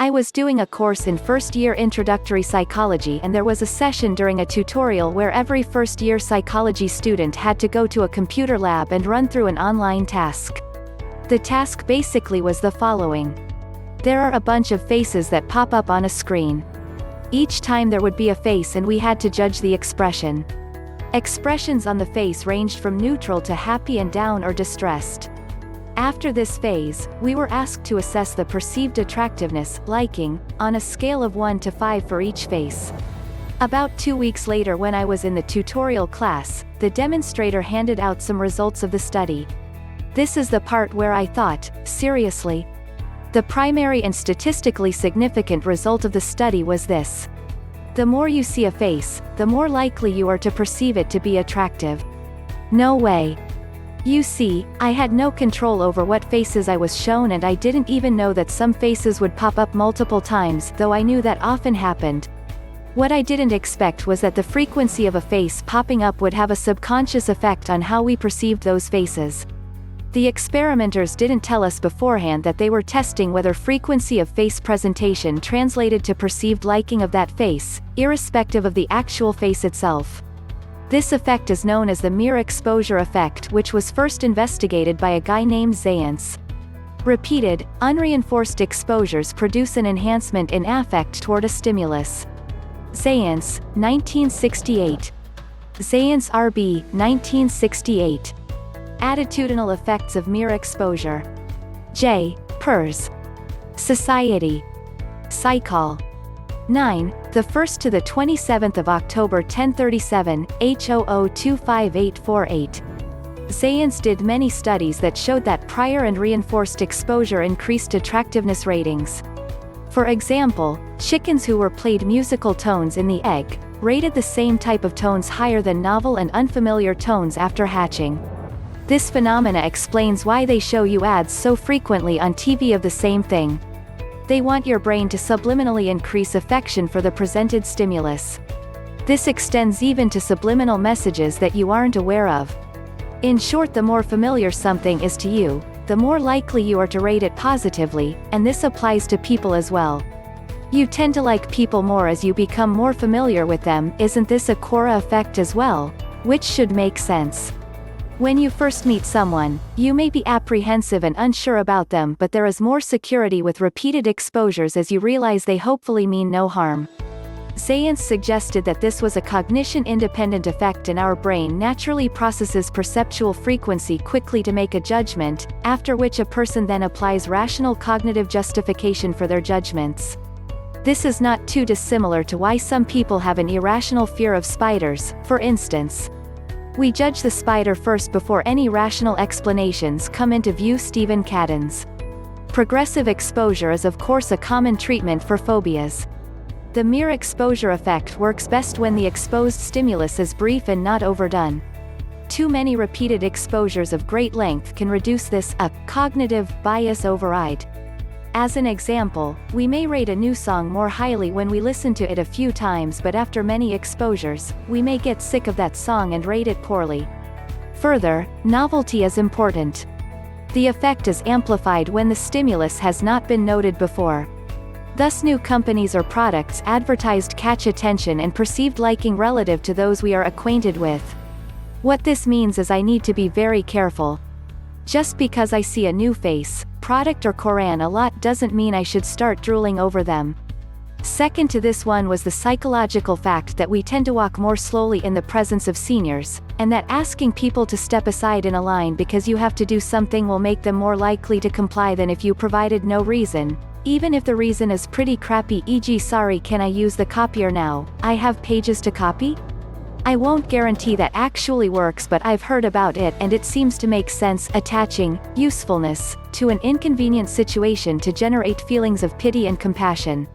I was doing a course in first-year introductory psychology, and there was a session during a tutorial where every first-year psychology student had to go to a computer lab and run through an online task. The task basically was the following. There are a bunch of faces that pop up on a screen. Each time there would be a face and we had to judge the expression. Expressions on the face ranged from neutral to happy and down or distressed. After this phase, we were asked to assess the perceived attractiveness, liking, on a scale of 1 to 5 for each face. About 2 weeks later, when I was in the tutorial class, the demonstrator handed out some results of the study. This is the part where I thought, seriously? The primary and statistically significant result of the study was this. The more you see a face, the more likely you are to perceive it to be attractive. No way. You see, I had no control over what faces I was shown, and I didn't even know that some faces would pop up multiple times, though I knew that often happened. What I didn't expect was that the frequency of a face popping up would have a subconscious effect on how we perceived those faces. The experimenters didn't tell us beforehand that they were testing whether frequency of face presentation translated to perceived liking of that face, irrespective of the actual face itself. This effect is known as the mere exposure effect, which was first investigated by a guy named Zajonc. Repeated, unreinforced exposures produce an enhancement in affect toward a stimulus. Zajonc, 1968. Zajonc R.B., 1968. Attitudinal effects of mere exposure. J. Peirce. Society. Psychol. 9. The 1st to the 27th of October 1037, H00025848. Zajonc did many studies that showed that prior and reinforced exposure increased attractiveness ratings. For example, chickens who were played musical tones in the egg, rated the same type of tones higher than novel and unfamiliar tones after hatching. This phenomena explains why they show you ads so frequently on TV of the same thing. They want your brain to subliminally increase affection for the presented stimulus. This extends even to subliminal messages that you aren't aware of. In short, the more familiar something is to you, the more likely you are to rate it positively, and this applies to people as well. You tend to like people more as you become more familiar with them. Isn't this a Quora effect as well? Which should make sense. When you first meet someone, you may be apprehensive and unsure about them, but there is more security with repeated exposures as you realize they hopefully mean no harm. Zajonc suggested that this was a cognition-independent effect, and our brain naturally processes perceptual frequency quickly to make a judgment, after which a person then applies rational cognitive justification for their judgments. This is not too dissimilar to why some people have an irrational fear of spiders, for instance. We judge the spider first before any rational explanations come into view. Stephen Cadens. Progressive exposure is of course a common treatment for phobias. The mere exposure effect works best when the exposed stimulus is brief and not overdone. Too many repeated exposures of great length can reduce this cognitive bias override. As an example, we may rate a new song more highly when we listen to it a few times, but after many exposures, we may get sick of that song and rate it poorly. Further, novelty is important. The effect is amplified when the stimulus has not been noted before. Thus, new companies or products advertised catch attention and perceived liking relative to those we are acquainted with. What this means is I need to be very careful. Just because I see a new face, product or Quran a lot doesn't mean I should start drooling over them. Second to this one was the psychological fact that we tend to walk more slowly in the presence of seniors, and that asking people to step aside in a line because you have to do something will make them more likely to comply than if you provided no reason, even if the reason is pretty crappy, e.g. sorry, can I use the copier now, I have pages to copy? I won't guarantee that actually works, but I've heard about it and it seems to make sense, attaching usefulness to an inconvenient situation to generate feelings of pity and compassion.